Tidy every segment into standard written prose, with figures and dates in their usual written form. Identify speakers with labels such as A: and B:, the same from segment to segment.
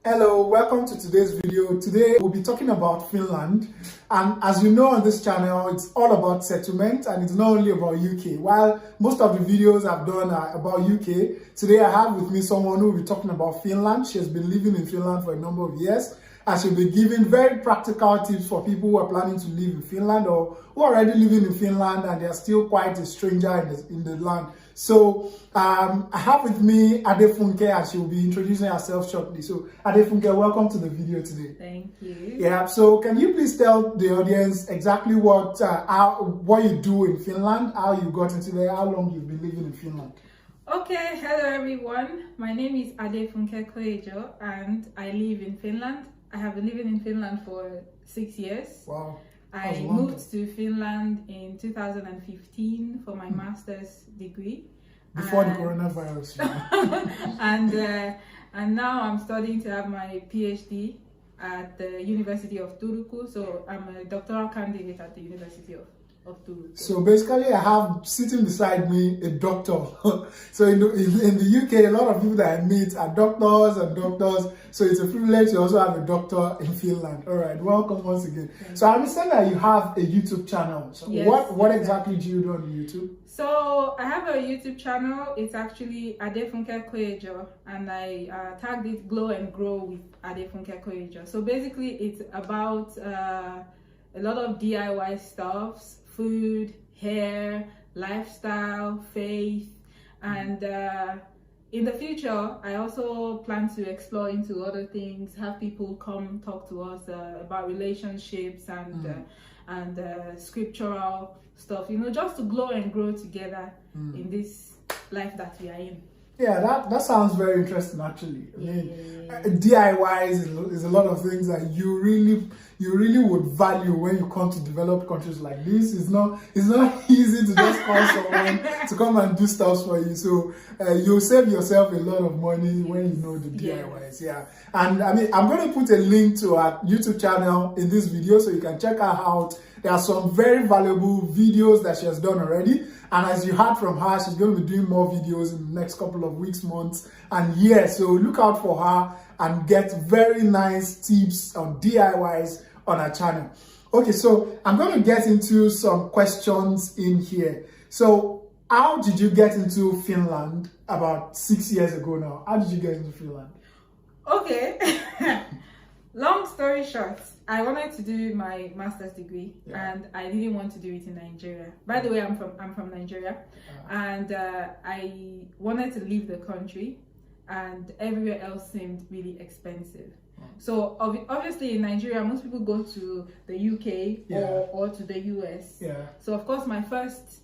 A: Hello, welcome to today's video. Today we'll be talking about Finland, and as you know on this channel it's all about settlement and it's not only about UK. While most of the videos I've done are about UK, today I have with me someone who will be talking about Finland. She has been living in Finland for a number of years and she'll be giving very practical tips for people who are planning to live in Finland or who are already living in Finland and they're still quite a stranger in the land. So I have with me Adefunke and she will be introducing herself shortly. So Adefunke, welcome to the video today.
B: Thank you.
A: Yeah, so can you please tell the audience exactly what you do in Finland, how you got into there, how long you've been living in Finland?
B: Okay, hello everyone. My name is Adefunke and I live in Finland. I have been living in Finland for 6 years.
A: Wow.
B: I moved to Finland in 2015 for my master's degree.
A: Before the coronavirus.
B: And now I'm studying to have my PhD at the University of Turku. So I'm a doctoral candidate at the University of Turku.
A: So basically I have sitting beside me a doctor. So in the UK, a lot of people that I meet are doctors. So it's a privilege to also have a doctor in Finland. All right, welcome once again. So I understand that you have a YouTube channel. So
B: yes,
A: what exactly do you do on YouTube?
B: So I have a YouTube channel. It's actually Adefunke and I tagged it Glow and Grow with Adefunke. So basically it's about a lot of DIY stuffs, food, hair, lifestyle, faith, and in the future I also plan to explore into other things, have people come talk to us about relationships and scriptural stuff, you know, just to glow and grow together in this life that we are in.
A: Yeah, that sounds very interesting actually. I mean, DIY is a lot of things that you really would value when you come to developed countries like this. It's not easy to just call someone to come and do stuff for you. So you'll save yourself a lot of money when you know the DIYs. Yeah. And I mean, I'm going to put a link to our YouTube channel in this video so you can check her out. There are some very valuable videos that she has done already. And as you heard from her, she's going to be doing more videos in the next couple of weeks, months, and years. So look out for her and get very nice tips on DIYs on her channel. Okay, so I'm going to get into some questions in here. So how did you get into Finland about 6 years ago now? How did you get into Finland?
B: Okay. Long story short, I wanted to do my master's degree and I didn't want to do it in Nigeria. By the way, I'm from Nigeria, and I wanted to leave the country, and everywhere else seemed really expensive. So obviously in Nigeria, most people go to the UK or to the US. Yeah. So of course my first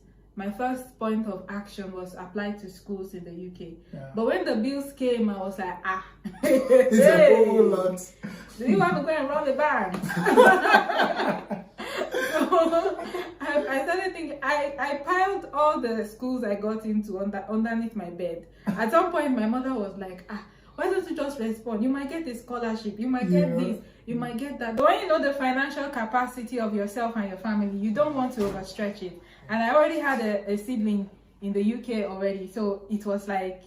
B: point of action was apply to schools in the UK. Yeah. But when the bills came, I was like,
A: it's a whole lot.
B: Do you want to go and rob the bank? So I started thinking, I piled all the schools I got into underneath my bed. At some point, my mother was like, why don't you just respond? You might get a scholarship, you might get this, you might get that. But when you know the financial capacity of yourself and your family, you don't want to overstretch it. And I already had a sibling in the UK already, so it was like,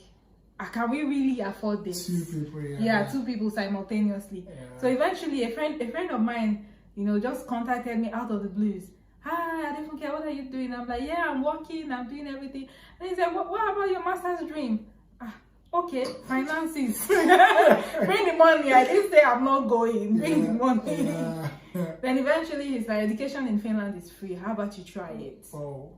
B: can we really afford this?
A: 2 people,
B: yeah, 2 people simultaneously. Yeah. So eventually, a friend of mine, you know, just contacted me out of the blues. Hi, Adefunke, what are you doing? I'm like, yeah, I'm working, I'm doing everything. And he said, what about your master's dream? Okay, finances. Bring the money. I didn't say I'm not going. Bring the money. Then eventually he's like, education in Finland is free. How about you try it?
A: Oh.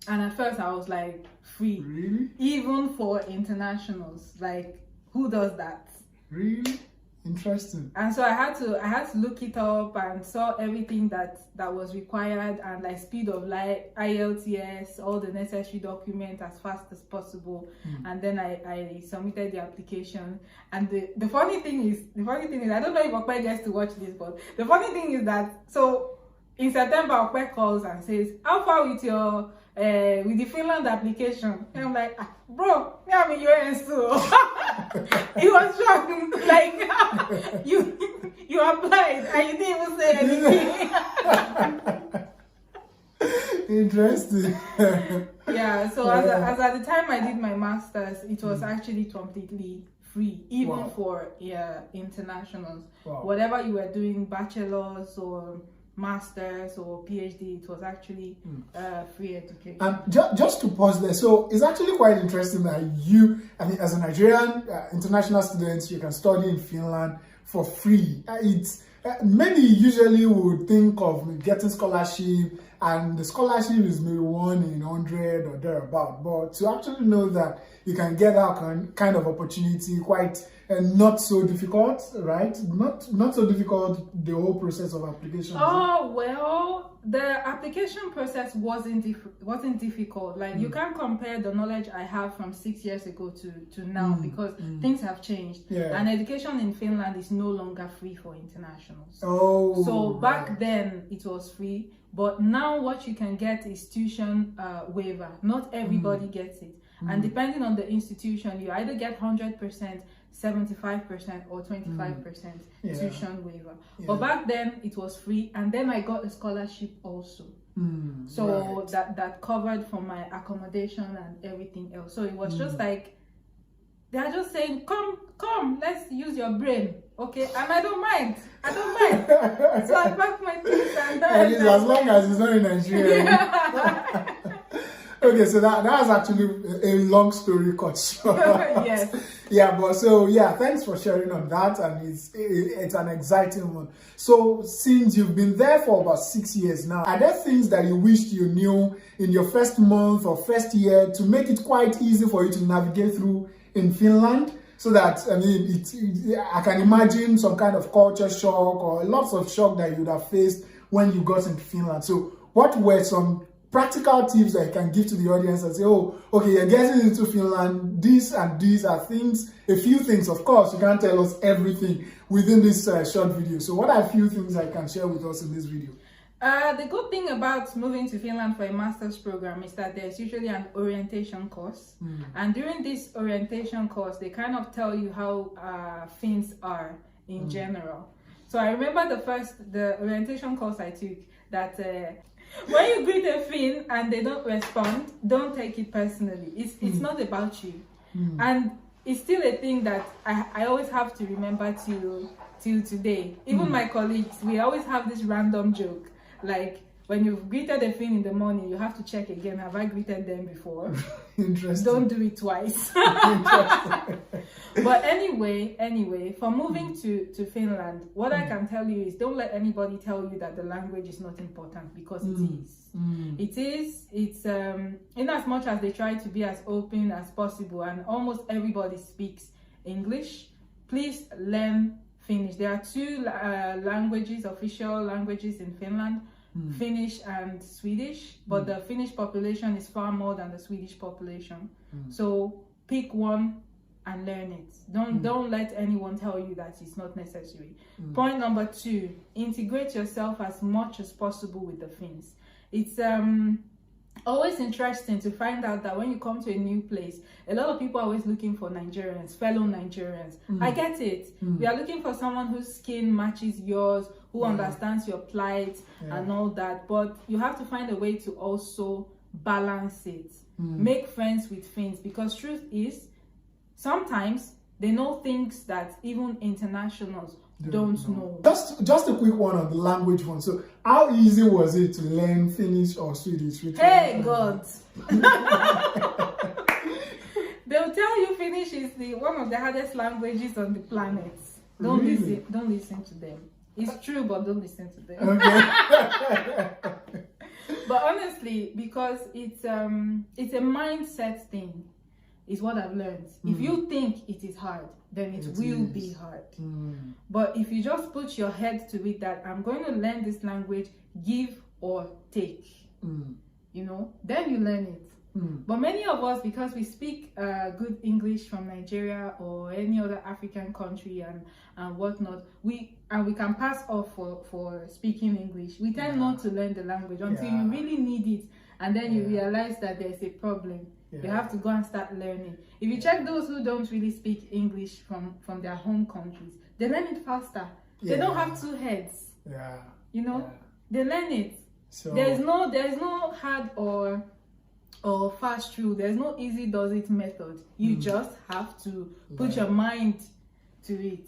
B: And at first I was like, free?
A: Really?
B: Even for internationals. Like, who does that?
A: Really? Interesting.
B: And so I had to look it up and saw everything that was required, and like speed of light, IELTS, all the necessary documents as fast as possible. And then I submitted the application. And the funny thing is I don't know if Okpe gets to watch this, but the funny thing is that so in September Okpe calls and says, how far with your with the Finland application? And I'm like, bro, I'm in US too. He was shocked, like, you applied and you didn't even say anything.
A: Interesting.
B: Yeah, so as at the time I did my master's, it was actually completely free, even
A: Wow.
B: for internationals.
A: Wow.
B: Whatever you were doing, bachelor's or master's or PhD, it was actually free education.
A: And just to pause there, so it's actually quite interesting that I mean, as a Nigerian international student, you can study in Finland for free. It's many usually would think of getting scholarship, and the scholarship is maybe 1 in 100 or thereabout. But to actually know that you can get that kind of opportunity quite not so difficult, right? Not so difficult, the whole process of application.
B: Oh, well, the application process wasn't difficult. Like, you can't compare the knowledge I have from 6 years ago to now, because things have changed.
A: Yeah.
B: And education in Finland is no longer free for internationals.
A: Oh,
B: So back
A: right.
B: then it was free, but now what you can get is tuition waiver. Not everybody gets it. And depending on the institution, you either get 100%, 75% or 25% tuition waiver.
A: Yeah.
B: But back then it was free, and then I got a scholarship also. So
A: right.
B: that covered for my accommodation and everything else. So it was just like, they're just saying, come, let's use your brain. Okay, and I don't mind. So I packed my things and
A: as long as it's not in Nigeria.
B: Yeah.
A: Okay, so that was actually a long story cut short.
B: Yes.
A: Yeah, but so yeah, thanks for sharing on that, and it's an exciting one. So since you've been there for about 6 years now, are there things that you wished you knew in your first month or first year to make it quite easy for you to navigate through in Finland? So that, I mean, I can imagine some kind of culture shock or lots of shock that you would have faced when you got into Finland. So what were some practical tips that you can give to the audience and say, oh, okay, you're getting into Finland, these and these are things, a few things, of course, you can't tell us everything within this short video. So what are a few things that you can share with us in this video?
B: The good thing about moving to Finland for a master's program is that there's usually an orientation course. And during this orientation course, they kind of tell you how Finns are in general. So I remember the orientation course I took, that when you greet a Finn and they don't respond, don't take it personally. It's not about you. And it's still a thing that I always have to remember till today. Even my colleagues, we always have this random joke. Like, when you've greeted a Finn in the morning, you have to check again, have I greeted them before?
A: Interesting.
B: Don't do it twice. But anyway, for moving to Finland, what I can tell you is, don't let anybody tell you that the language is not important, because it is. It is. It's in as much as they try to be as open as possible, and almost everybody speaks English, please learn Finnish. There are 2 languages, official languages in Finland, Finnish and Swedish, but the Finnish population is far more than the Swedish population. So pick one and learn it. Don't let anyone tell you that it's not necessary. Point number 2, integrate yourself as much as possible with the Finns. It's always interesting to find out that when you come to a new place, a lot of people are always looking for Nigerians, fellow Nigerians. I get it. We are looking for someone whose skin matches yours, who understands your plight and all that. But you have to find a way to also balance it. Make friends with Finns, because truth is, sometimes they know things that even internationals don't know.
A: Just a quick one on the language one. So how easy was it to learn Finnish or Swedish?
B: Hey God. They'll tell you Finnish is one of the hardest languages on the planet. Don't listen to them. It's true, but don't listen to them.
A: Okay.
B: But honestly, because it's a mindset thing, is what I've learned. If you think it is hard, then it will be hard. But if you just put your head to it that I'm going to learn this language, give or take, then you learn it. But many of us, because we speak good English from Nigeria or any other African country and whatnot, we can pass off for speaking English. We tend not to learn the language until you really need it, and then you realize that there's a problem. You have to go and start learning. If you check those who don't really speak English from their home countries, they learn it faster. They don't have 2 heads. They learn it. So there's no hard or or fast rule. There's no easy does it method. You just have to put your mind to it,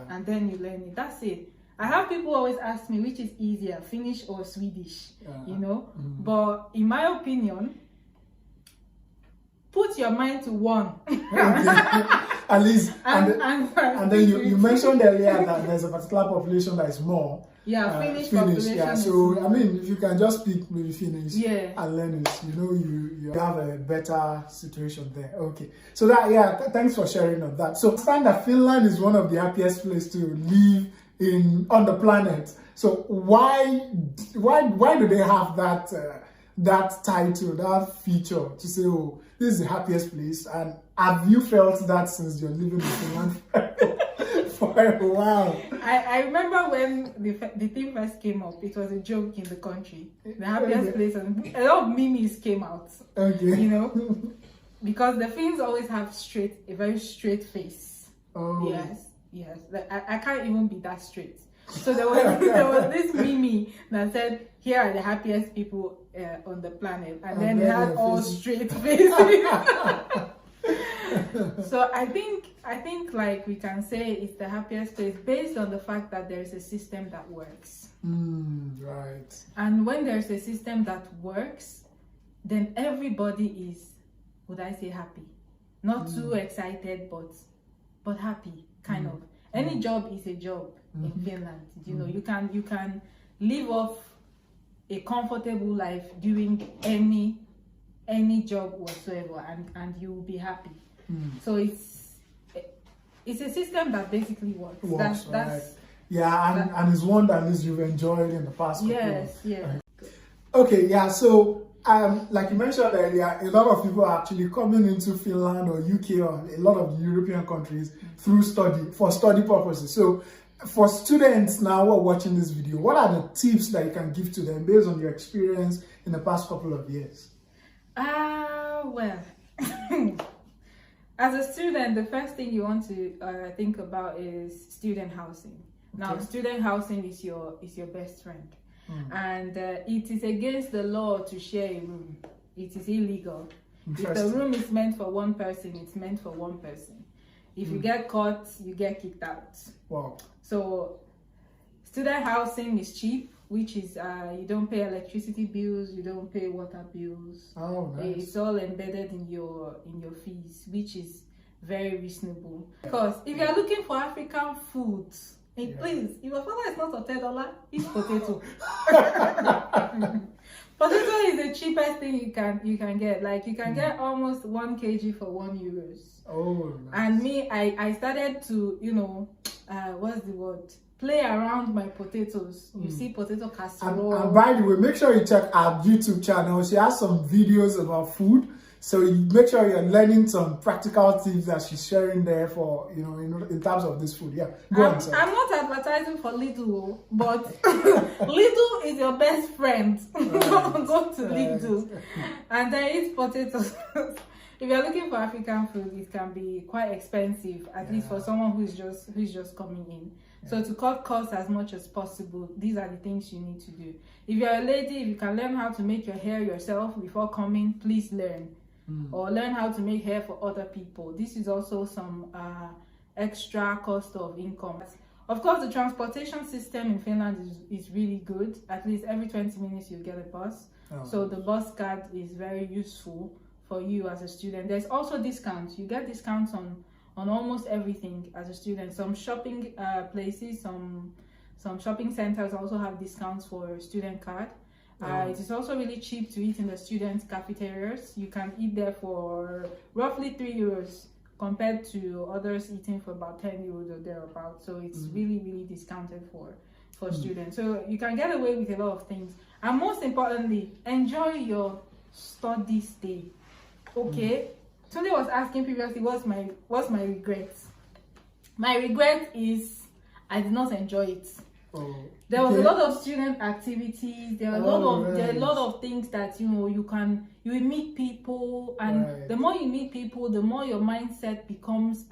B: and then you learn it. That's it. I have people always ask me which is easier, Finnish or Swedish, you know. But in my opinion, put your mind to one.
A: At least, and then you mentioned earlier that there's a particular population that is more.
B: Finnish
A: Finnish.
B: population.
A: Yeah, so I mean, if you can just speak maybe Finnish and learn it, you know, you have a better situation there. Okay, so that thanks for sharing of that. So I understand that Finland is one of the happiest places to live on the planet. So why do they have that title, that feature to say, oh, this is the happiest place? And have you felt that since you're living in Finland for a while?
B: I remember when the thing first came up, it was a joke in the country, the happiest place, and a lot of memes came out. You know, because the Finns always have a very straight face. Yes, like, I can't even be that straight. So there was this meme that said, here are the happiest people on the planet, and then they had all straight faces. So I think like we can say it's the happiest place based on the fact that there is a system that works.
A: Right.
B: And when there's a system that works, then everybody is, would I say, happy? Not too excited, but happy, kind of. Any job is a job in Finland. You know, you can live off a comfortable life doing any job whatsoever, and you will be happy. So it's a system that basically works. That's
A: and it's one that at least you've enjoyed in the past.
B: Yes.
A: Okay, so like you mentioned earlier, a lot of people are actually coming into Finland or UK or a lot of the European countries for study purposes. So for students now who are watching this video, what are the tips that you can give to them based on your experience in the past couple of years?
B: Well, as a student, the first thing you want to think about is student housing. Now, student housing is your best friend. And it is against the law to share a room. It is illegal. If the room is meant for one person, it's meant for one person. If you get caught, you get kicked out.
A: Wow.
B: So student housing is cheap, which is you don't pay electricity bills, you don't pay water bills.
A: Oh, nice.
B: It's all embedded in your fees, which is very reasonable. Because if you're looking for African food, please, if your father is not $10, eat potato. Potato is the cheapest thing you can get. Like you can get almost 1 kg for €1.
A: Oh, nice.
B: And me, I started to, what's the word? Play around my potatoes. You see potato casserole.
A: And by the way, make sure you check our YouTube channel. She has some videos about food. So you make sure you're learning some practical tips that she's sharing there for, in terms of this food. Yeah, go on.
B: I'm not advertising for Lidl, but Lidl is your best friend. Go to Lidl and then eat potatoes. If you're looking for African food, it can be quite expensive, at least for someone who's just coming in. So to cut costs as much as possible, these are the things you need to do. If you're a lady, if you can learn how to make your hair yourself before coming, please learn. Or learn how to make hair for other people. This is also some extra cost of income. Of course, the transportation system in Finland is really good. At least every 20 minutes you get a bus. So the bus card is very useful for you as a student. There's also discounts. You get discounts on almost everything as a student. Some shopping places, some shopping centers also have discounts for student card. It is also really cheap to eat in the student cafeterias. You can eat there for roughly €3 compared to others eating for about €10 or thereabouts. So it's really, really discounted for students. So you can get away with a lot of things. And most importantly, enjoy your study stay. Okay? Somebody was asking previously, what's my regret? My regret is I did not enjoy it. There was a lot of student activities. There are a lot of things that you will meet people, and the more you meet people, the more your mindset becomes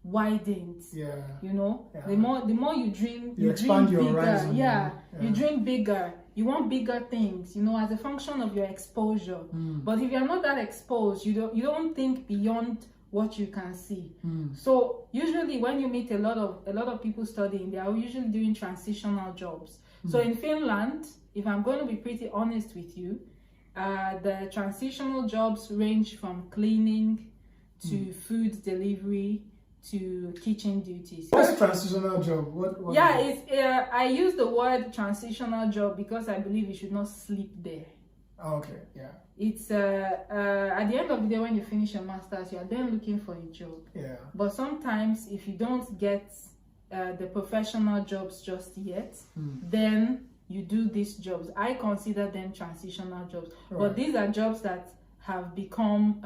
B: widens.
A: Yeah.
B: You know,
A: Yeah.
B: the more you dream,
A: you expand
B: dream
A: your
B: bigger.
A: horizon.
B: Yeah.
A: Yeah.
B: You dream bigger. You want bigger things, you know, as a function of your exposure. But if you're not that exposed, you don't think beyond what you can see. So usually when you meet a lot of people studying, they are usually doing transitional jobs. So in Finland, if I'm going to be pretty honest with you, the transitional jobs range from cleaning to food delivery to kitchen duties.
A: What's a transitional job? What
B: Yeah, it's I use the word transitional job because I believe you should not sleep there.
A: Okay, yeah.
B: It's at the end of the day, when you finish your masters, you are then looking for a job.
A: Yeah.
B: But sometimes if you don't get the professional jobs just yet, then you do these jobs. I consider them transitional jobs.
A: Right.
B: But these are jobs that have become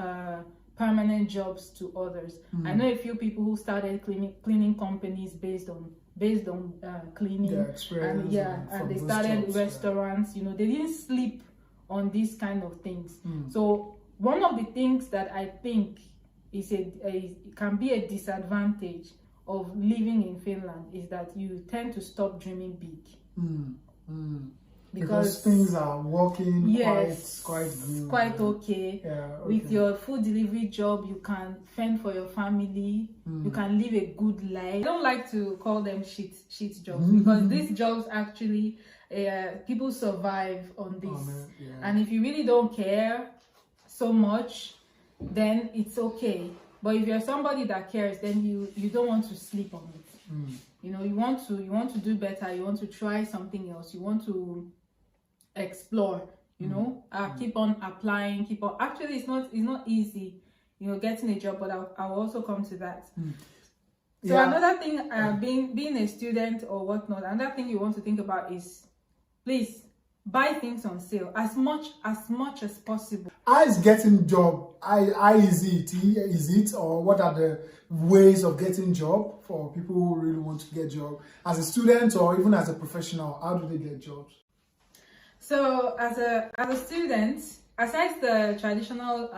B: permanent jobs to others. I know a few people who started cleaning companies based on cleaning.
A: Their experience
B: and they
A: from
B: started
A: those jobs,
B: restaurants. You know, they didn't sleep on these kind of things. So one of the things that I think can be a disadvantage of living in Finland is that you tend to stop dreaming big.
A: Because things are working quite good.
B: Quite okay.
A: Yeah, okay.
B: With your food delivery job, you can fend for your family. You can live a good life. I don't like to call them shit jobs because these jobs actually people survive on this.
A: Oh, man, yeah.
B: And if you really don't care so much, then it's okay. But if you're somebody that cares, then you don't want to sleep on it. You know, you want to do better. You want to try something else. You want to explore. You know, keep on applying. Actually, it's not easy. You know, getting a job. But I'll also come to that. So another thing, being a student or whatnot, another thing you want to think about is, please buy things on sale as much as possible. How
A: is getting job? Is it, or what are the ways of getting job for people who really want to get job as a student or even as a professional? How do they get jobs?
B: So as a student, aside the traditional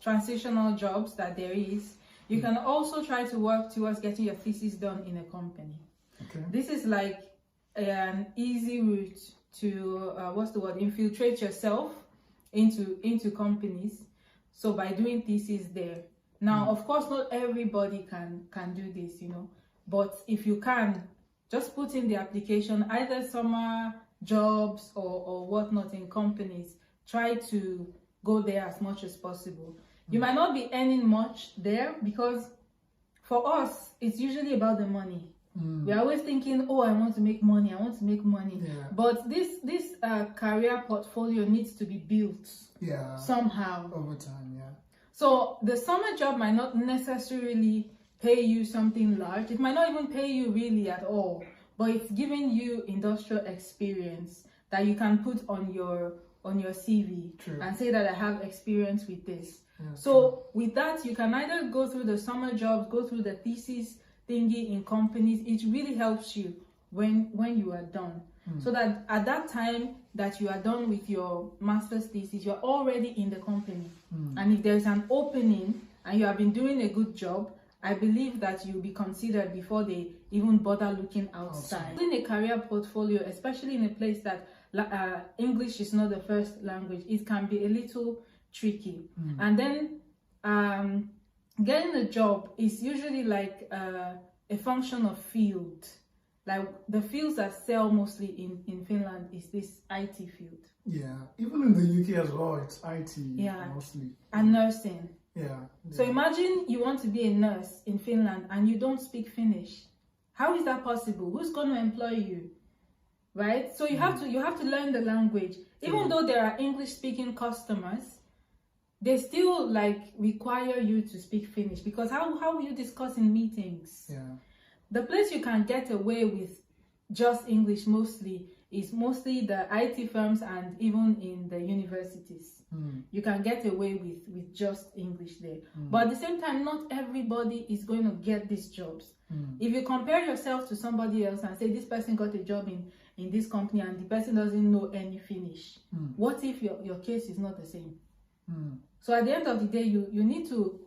B: transitional jobs that there is, you can also try to work towards getting your thesis done in a company.
A: Okay.
B: This is like an easy route to infiltrate yourself into companies. So by doing thesis there. Now, of course, not everybody can do this, you know. But if you can, just put in the application, either summer jobs or whatnot in companies. Try to go there as much as possible. You might not be earning much there because for us, it's usually about the money. We're always thinking, oh, I want to make money.
A: Yeah.
B: But this career portfolio needs to be built somehow.
A: Over time, yeah.
B: So the summer job might not necessarily pay you something large. It might not even pay you really at all. But it's giving you industrial experience that you can put on your CV.
A: True.
B: And say that I have experience with this.
A: Yeah,
B: so with that, you can either go through the summer jobs, go through the thesis thingy in companies. It really helps you when you are done. So that at that time that you are done with your master's thesis, you're already in the company. And if there's an opening and you have been doing a good job, I believe that you'll be considered before they even bother looking outside. In a career portfolio, especially in a place that English is not the first language, it can be a little tricky. And then getting a job is usually like a function of field. Like the fields that sell mostly in Finland is this IT field.
A: Yeah, even in the UK as well, it's IT mostly.
B: And nursing.
A: Yeah.
B: So imagine you want to be a nurse in Finland and you don't speak Finnish. How is that possible? Who's going to employ you? Right? So you have to learn the language. Even though there are English speaking customers, they still require you to speak Finnish, because how will you discuss in meetings?
A: Yeah.
B: The place you can get away with just English mostly is mostly the IT firms and even in the universities. You can get away with just English there. But at the same time, not everybody is going to get these jobs. If you compare yourself to somebody else and say this person got a job in this company and the person doesn't know any Finnish, what if your case is not the same? So at the end of the day, you need to,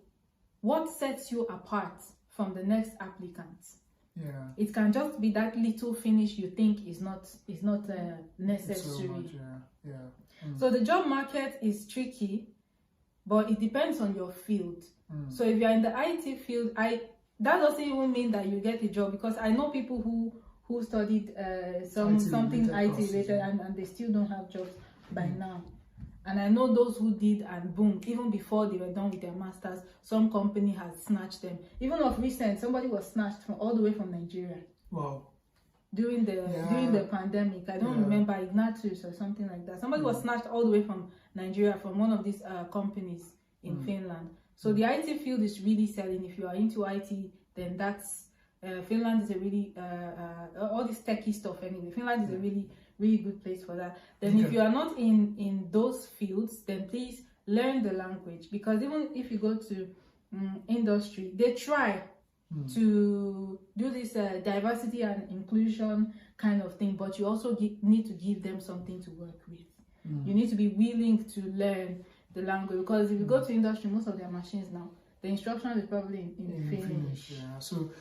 B: what sets you apart from the next applicant.
A: Yeah.
B: It can just be that little finish you think is not necessary.
A: So much, yeah.
B: So the job market is tricky, but it depends on your field. So if you're in the IT field, that doesn't even mean that you get a job, because I know people who studied something IT related and they still don't have jobs by now. And I know those who did, and boom, even before they were done with their masters, some company has snatched them. Even of recent, somebody was snatched all the way from Nigeria.
A: Wow.
B: During the pandemic, I don't remember, Ignatius or something like that. Somebody was snatched all the way from Nigeria, from one of these companies in Finland. So the IT field is really selling. If you are into IT, then that's Finland is a really all this techie stuff anyway. Finland is a really good place for that. Then if you are not in those fields, then please learn the language, because even if you go to industry, they try to do this diversity and inclusion kind of thing, but you also need to give them something to work with. You need to be willing to learn the language, because if you go to industry, most of their machines now, the instruction is probably in Finnish.
A: Yeah.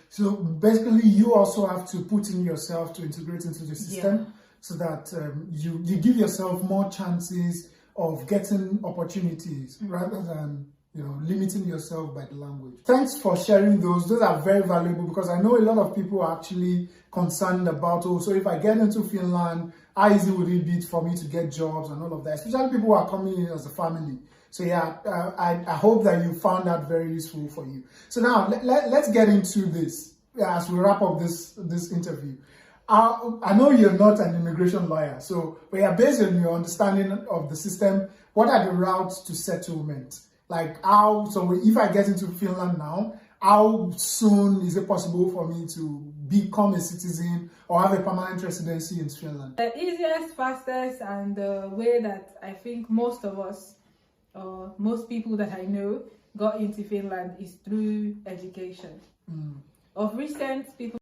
A: So basically, you also have to put in yourself to integrate into the system, so that you give yourself more chances of getting opportunities rather than limiting yourself by the language. Thanks for sharing those. Those are very valuable, because I know a lot of people are actually concerned about, so if I get into Finland, how easy would it be for me to get jobs and all of that, especially people who are coming in as a family. So I hope that you found that very useful for you. So now let's get into this as we wrap up this interview. I know you're not an immigration lawyer, but based on your understanding of the system, what are the routes to settlement? Like so if I get into Finland now, how soon is it possible for me to become a citizen or have a permanent residency in Finland?
B: The easiest, fastest, and the way that I think most of us, or most people that I know, got into Finland is through education. Of recent, people